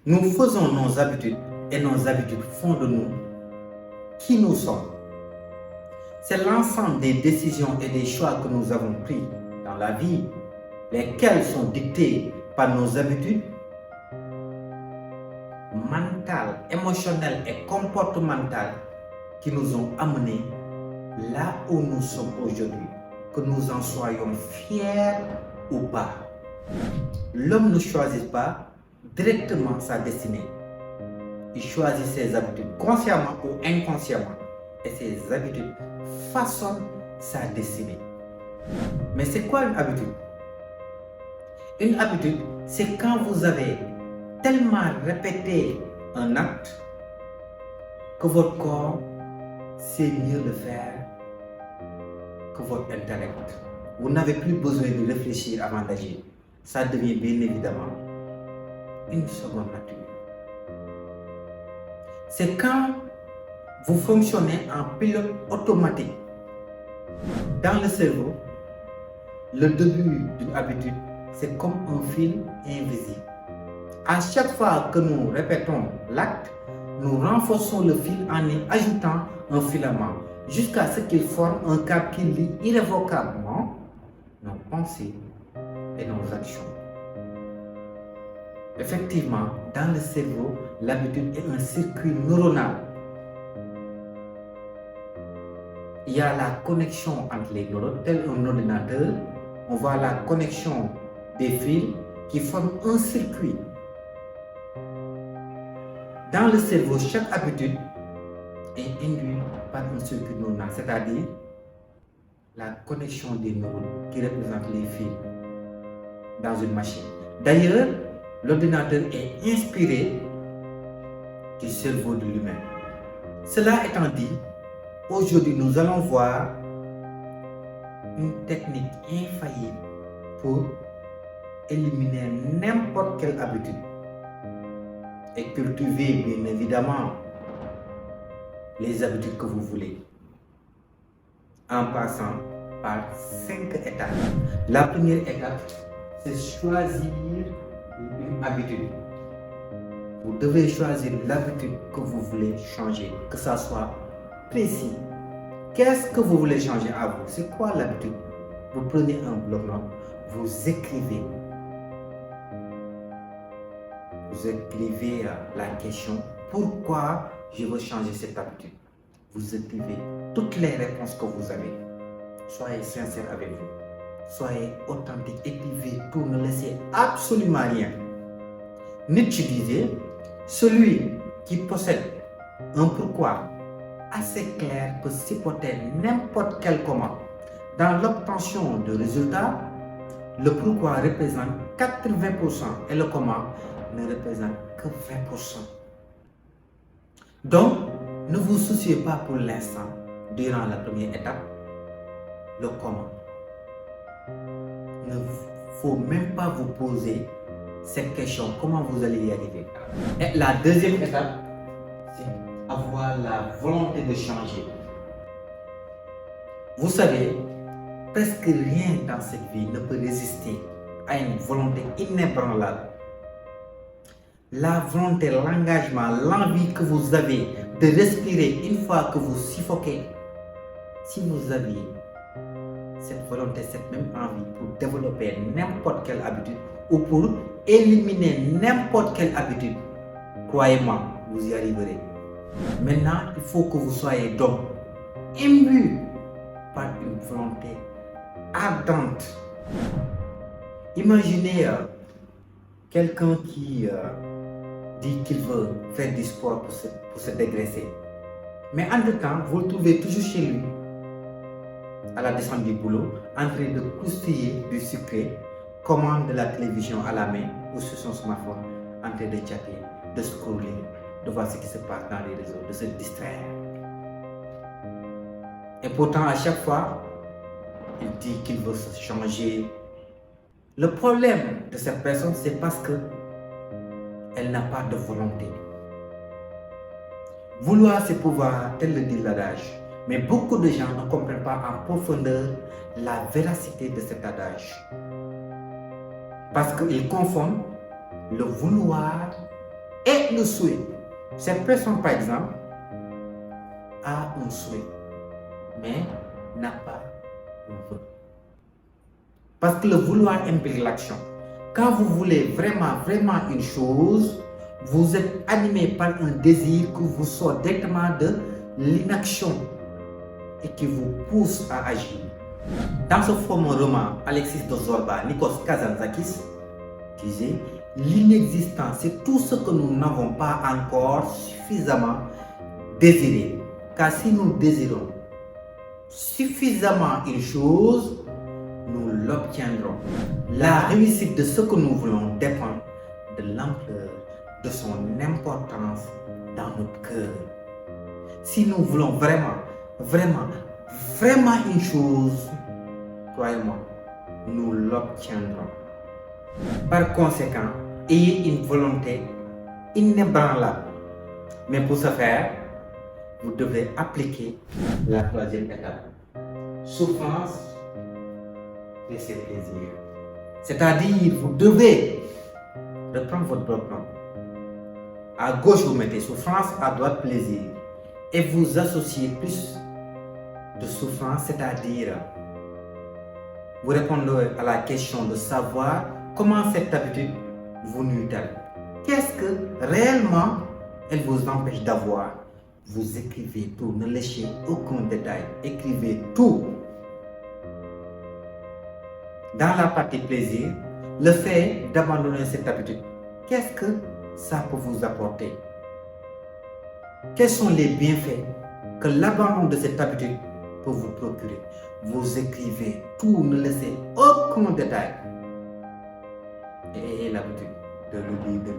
Nous faisons nos habitudes et nos habitudes font de nous qui nous sommes. C'est l'ensemble des décisions et des choix que nous avons pris dans la vie, lesquels sont dictés par nos habitudes mentales, émotionnelles et comportementales qui nous ont amenés là où nous sommes aujourd'hui, que nous en soyons fiers ou pas. L'homme ne choisit pas directement sa destinée. Il choisit ses habitudes consciemment ou inconsciemment. Et ses habitudes façonnent sa destinée. Mais c'est quoi une habitude? Une habitude, c'est quand vous avez tellement répété un acte que votre corps sait mieux le faire que votre intellect. Vous n'avez plus besoin de réfléchir avant d'agir. Ça devient bien évidemment une seconde nature. C'est quand vous fonctionnez en pilote automatique. Dans le cerveau, le début d'une habitude, c'est comme un fil invisible. À chaque fois que nous répétons l'acte, nous renforçons le fil en y ajoutant un filament jusqu'à ce qu'il forme un câble qui lie irrévocablement nos pensées et nos actions. Effectivement, dans le cerveau, l'habitude est un circuit neuronal. Il y a la connexion entre les neurones, tel un ordinateur. On voit la connexion des fils qui forment un circuit. Dans le cerveau, chaque habitude est induite par un circuit neuronal, c'est-à-dire la connexion des neurones qui représentent les fils dans une machine. D'ailleurs, l'ordinateur est inspiré du cerveau de l'humain. Cela étant dit, aujourd'hui nous allons voir une technique infaillible pour éliminer n'importe quelle habitude et cultiver bien évidemment les habitudes que vous voulez en passant par 5 étapes. La première étape, c'est choisir une habitude. Vous devez choisir l'habitude que vous voulez changer, que ça soit précis. Qu'est-ce que vous voulez changer à vous? C'est quoi l'habitude? Vous prenez un bloc-notes, vous écrivez. Vous écrivez la question pourquoi je veux changer cette habitude. Vous écrivez toutes les réponses que vous avez. Soyez sincère avec vous. Soyez authentique, écrivez tout, ne laissez absolument rien. Nietzsche disait, celui qui possède un pourquoi assez clair peut supporter n'importe quel comment. Dans l'obtention de résultats, le pourquoi représente 80% et le comment ne représente que 20%. Donc, ne vous souciez pas pour l'instant, durant la première étape, le comment. Il ne faut même pas vous poser cette question, comment vous allez y arriver. Et la deuxième étape, c'est avoir la volonté de changer. Vous savez, presque rien dans cette vie ne peut résister à une volonté inébranlable. La volonté, l'engagement, l'envie que vous avez de respirer une fois que vous suffoquez, si vous aviez cette volonté, cette même envie pour développer n'importe quelle habitude ou pour éliminer n'importe quelle habitude, croyez-moi, vous y arriverez. Maintenant, il faut que vous soyez donc imbu par une volonté ardente. Imaginez quelqu'un qui dit qu'il veut faire du sport pour se dégraisser. Mais entre-temps, vous le trouvez toujours chez lui, à la descente du boulot, en train de croustiller du sucré, commande de la télévision à la main ou sur son smartphone, en train de chatter, de scroller, de voir ce qui se passe dans les réseaux, de se distraire. Et pourtant, à chaque fois, il dit qu'il veut se changer. Le problème de cette personne, c'est parce qu'elle n'a pas de volonté. Vouloir, c'est pouvoir, tel le dit l'adage. Mais beaucoup de gens ne comprennent pas en profondeur la véracité de cet adage. Parce qu'ils confondent le vouloir et le souhait. Cette personne, par exemple, a un souhait, mais n'a pas un vœu. Parce que le vouloir implique l'action. Quand vous voulez vraiment une chose, vous êtes animé par un désir qui vous sort directement de l'inaction et qui vous pousse à agir. Dans ce fameux roman, Alexis de Zorba, Nikos Kazantzakis disait: l'inexistant, c'est tout ce que nous n'avons pas encore suffisamment désiré. Car si nous désirons suffisamment une chose, nous l'obtiendrons. La réussite de ce que nous voulons dépend de l'ampleur de son importance dans notre cœur. Si nous voulons vraiment une chose, croyez-moi, nous l'obtiendrons. Par conséquent, ayez une volonté inébranlable. Mais pour ce faire, vous devez appliquer la troisième étape. Souffrance, laissez plaisir. C'est-à-dire, vous devez reprendre votre bloc-notes. À gauche, vous mettez souffrance, à droite, plaisir. Et vous associez plus de souffrance, c'est-à-dire, vous répondez à la question de savoir comment cette habitude vous nuit-elle. Qu'est-ce que réellement elle vous empêche d'avoir? Vous écrivez tout, ne laissez aucun détail. Écrivez tout. Dans la partie plaisir, le fait d'abandonner cette habitude, qu'est-ce que ça peut vous apporter? Quels sont les bienfaits que l'abandon de cette habitude peut vous procurer? Vous écrivez tout, ne laissez aucun détail. Et ayez l'habitude de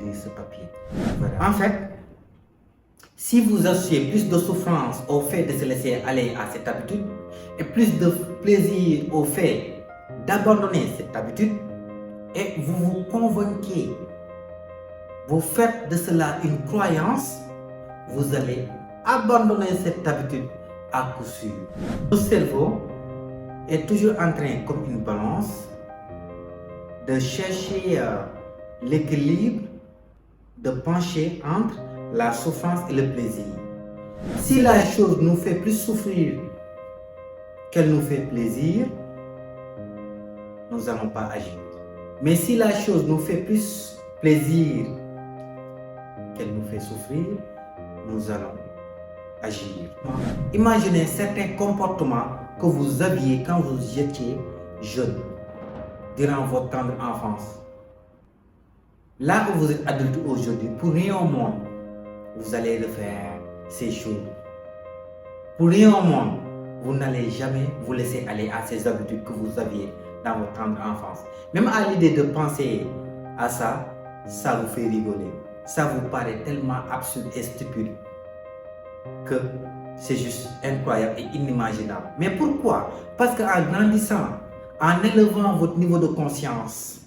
lire ce papier. Voilà. En fait, si vous associez plus de souffrance au fait de se laisser aller à cette habitude et plus de plaisir au fait d'abandonner cette habitude, et vous vous convainquez, vous faites de cela une croyance, vous allez abandonner cette habitude à coup sûr. Le cerveau est toujours en train, comme une balance, de chercher l'équilibre, de pencher entre la souffrance et le plaisir. Si la chose nous fait plus souffrir qu'elle nous fait plaisir, nous n'allons pas agir. Mais si la chose nous fait plus plaisir qu'elle nous fait souffrir, nous allons agir. Imaginez certains comportements que vous aviez quand vous étiez jeune, durant votre tendre enfance. Là où vous êtes adulte aujourd'hui, pour rien au monde, vous allez refaire ces choses. Pour rien au monde, vous n'allez jamais vous laisser aller à ces habitudes que vous aviez dans votre tendre enfance. Même à l'idée de penser à ça, ça vous fait rigoler. Ça vous paraît tellement absurde et stupide que c'est juste incroyable et inimaginable. Mais pourquoi? Parce qu'en grandissant, en élevant votre niveau de conscience,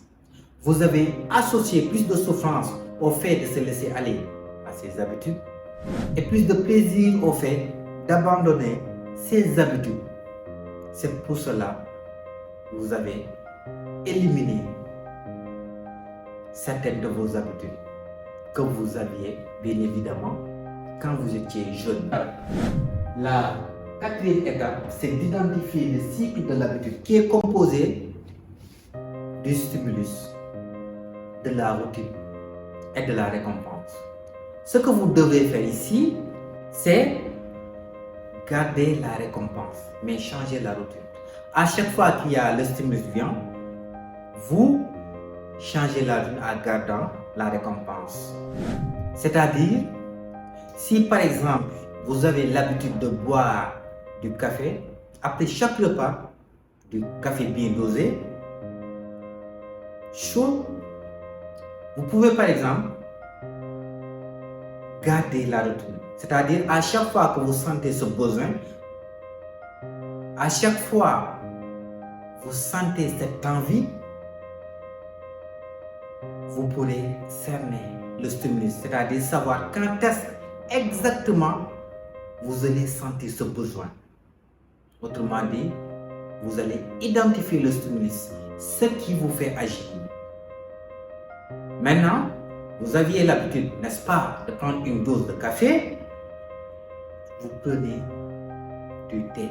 vous avez associé plus de souffrance au fait de se laisser aller à ces habitudes et plus de plaisir au fait d'abandonner ces habitudes. C'est pour cela que vous avez éliminé certaines de vos habitudes que vous aviez bien évidemment quand vous étiez jeune. La quatrième étape, c'est d'identifier le cycle de l'habitude qui est composé du stimulus, de la routine et de la récompense. Ce que vous devez faire ici, c'est garder la récompense, mais changer la routine. À chaque fois qu'il y a le stimulus vient, vous changez la routine en gardant la récompense. C'est-à-dire, si par exemple, vous avez l'habitude de boire du café, après chaque repas, du café bien dosé, chaud, vous pouvez par exemple garder la routine. C'est-à-dire, à chaque fois que vous sentez ce besoin, à chaque fois vous sentez cette envie, vous pourrez cerner le stimulus, c'est-à-dire savoir quand est-ce exactement vous allez sentir ce besoin. Autrement dit, vous allez identifier le stimulus, ce qui vous fait agir. Maintenant, vous aviez l'habitude, n'est-ce pas, de prendre une dose de café, vous prenez du thé.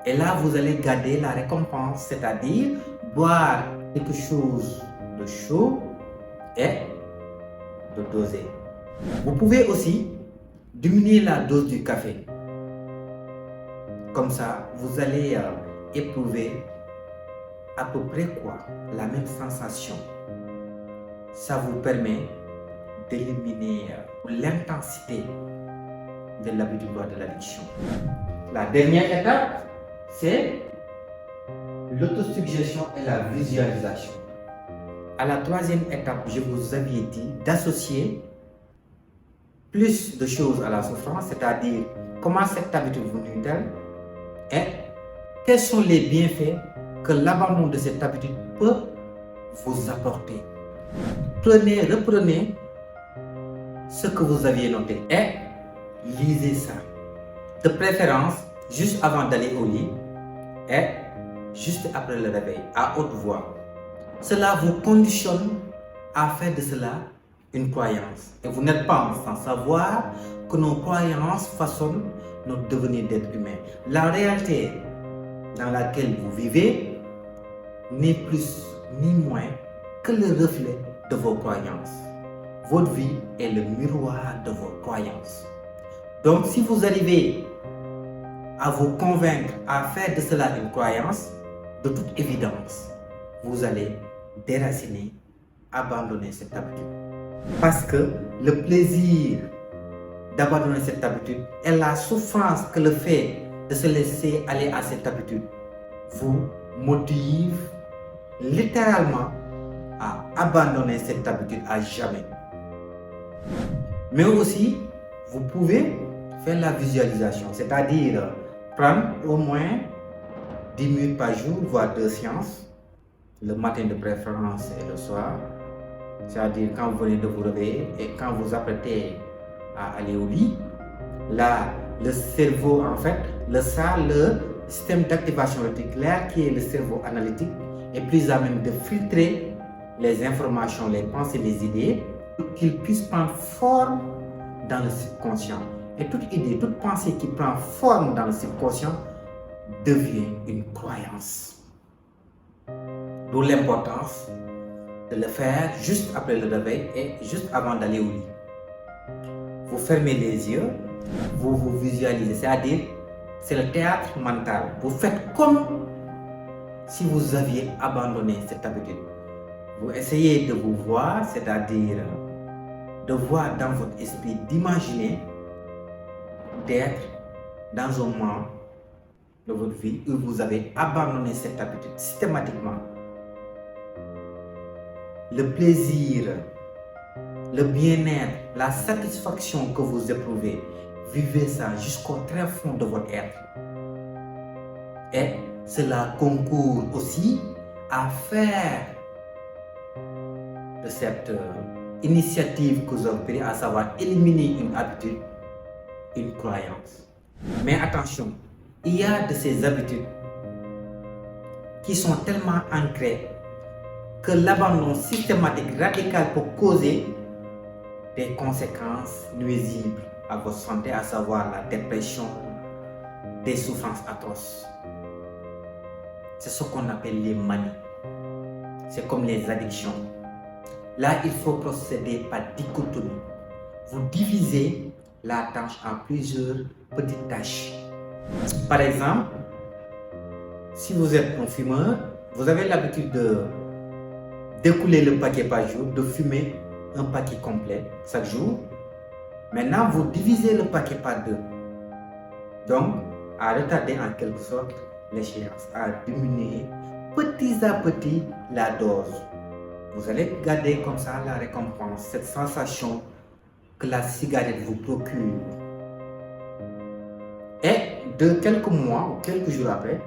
Et là, vous allez garder la récompense, c'est-à-dire boire quelque chose de chaud et de dosé. Vous pouvez aussi diminuer la dose du café. Comme ça, vous allez éprouver à peu près la même sensation. Ça vous permet d'éliminer l'intensité de l'habitude de l'addiction. La dernière étape, c'est l'autosuggestion et la visualisation. À la troisième étape, je vous avais dit d'associer plus de choses à la souffrance, c'est-à-dire comment cette habitude vous nuit-elle et quels sont les bienfaits que l'abandon de cette habitude peut vous apporter. Reprenez ce que vous aviez noté et lisez ça. De préférence, juste avant d'aller au lit et juste après le réveil, à haute voix. Cela vous conditionne à faire de cela une croyance. Et vous n'êtes pas sans savoir que nos croyances façonnent notre devenir d'être humain. La réalité dans laquelle vous vivez n'est plus ni moins que le reflet de vos croyances. Votre vie est le miroir de vos croyances. Donc si vous arrivez à vous convaincre à faire de cela une croyance, de toute évidence, vous allez déraciner, abandonner cette habitude. Parce que le plaisir d'abandonner cette habitude et la souffrance que le fait de se laisser aller à cette habitude vous motive littéralement à abandonner cette habitude à jamais. Mais aussi, vous pouvez faire la visualisation, c'est-à-dire prendre au moins 10 minutes par jour, voire 2 séances, le matin de préférence et le soir, c'est-à-dire quand vous venez de vous réveiller et quand vous apprêtez à aller au lit. Là, le cerveau, en fait, le système d'activation réticulaire, qui est le cerveau analytique, est plus à même de filtrer les informations, les pensées, les idées, pour qu'ils puissent prendre forme dans le subconscient. Et toute idée, toute pensée qui prend forme dans le subconscient devient une croyance. D'où l'importance de le faire juste après le réveil et juste avant d'aller au lit. Vous fermez les yeux, vous vous visualisez, c'est-à-dire c'est le théâtre mental. Vous faites comme si vous aviez abandonné cette habitude. Vous essayez de vous voir, c'est-à-dire de voir dans votre esprit, d'imaginer d'être dans un moment de votre vie où vous avez abandonné cette habitude systématiquement. Le plaisir, le bien-être, la satisfaction que vous éprouvez, vivez ça jusqu'au très fond de votre être. Et cela concourt aussi à faire de cette initiative que vous avez prise, à savoir éliminer une habitude, une croyance. Mais attention, il y a de ces habitudes qui sont tellement ancrées que l'abandon systématique radical peut causer des conséquences nuisibles à votre santé, à savoir la dépression, des souffrances atroces. C'est ce qu'on appelle les manies. C'est comme les addictions. Là, il faut procéder par dichotomie. Vous divisez la tâche en plusieurs petites tâches. Par exemple, si vous êtes un fumeur, vous avez l'habitude d'écouler le paquet par jour, de fumer un paquet complet chaque jour. Maintenant, vous divisez le paquet par 2. Donc, à retarder en quelque sorte l'échéance, à diminuer petit à petit la dose. Vous allez garder comme ça la récompense, cette sensation que la cigarette vous procure. Et de quelques mois ou quelques jours après,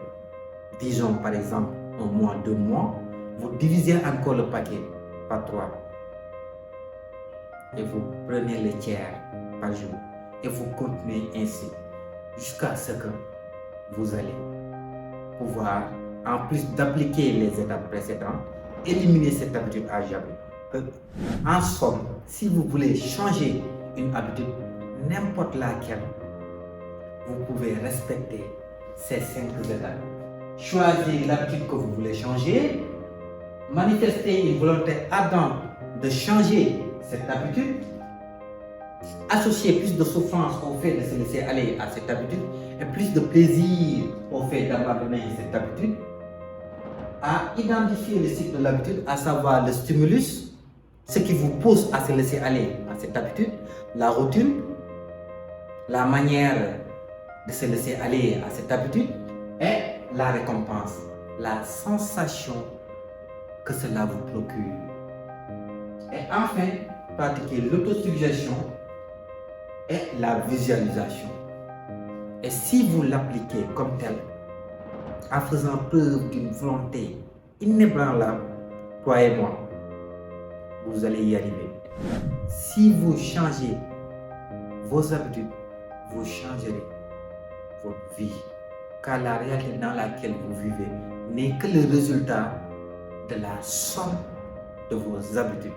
disons par exemple 1 mois, 2 mois, vous divisez encore le paquet par 3. Et vous prenez le tiers par jour. Et vous continuez ainsi jusqu'à ce que vous allez pouvoir, en plus d'appliquer les étapes précédentes, éliminer cette habitude à jamais. En somme, si vous voulez changer une habitude, n'importe laquelle, vous pouvez respecter ces 5 étapes. Choisir l'habitude que vous voulez changer, manifester une volonté ardente de changer cette habitude, associer plus de souffrance au fait de se laisser aller à cette habitude et plus de plaisir au fait d'abandonner cette habitude, à identifier le cycle de l'habitude, à savoir le stimulus, ce qui vous pousse à se laisser aller à cette habitude, la routine, la manière de se laisser aller à cette habitude et la récompense, la sensation que cela vous procure. Et enfin, pratiquer l'autosuggestion et la visualisation. Et si vous l'appliquez comme tel, en faisant preuve d'une volonté inébranlable, croyez-moi, vous allez y arriver. Si vous changez vos habitudes, vous changerez votre vie. Car la réalité dans laquelle vous vivez n'est que le résultat de la somme de vos habitudes.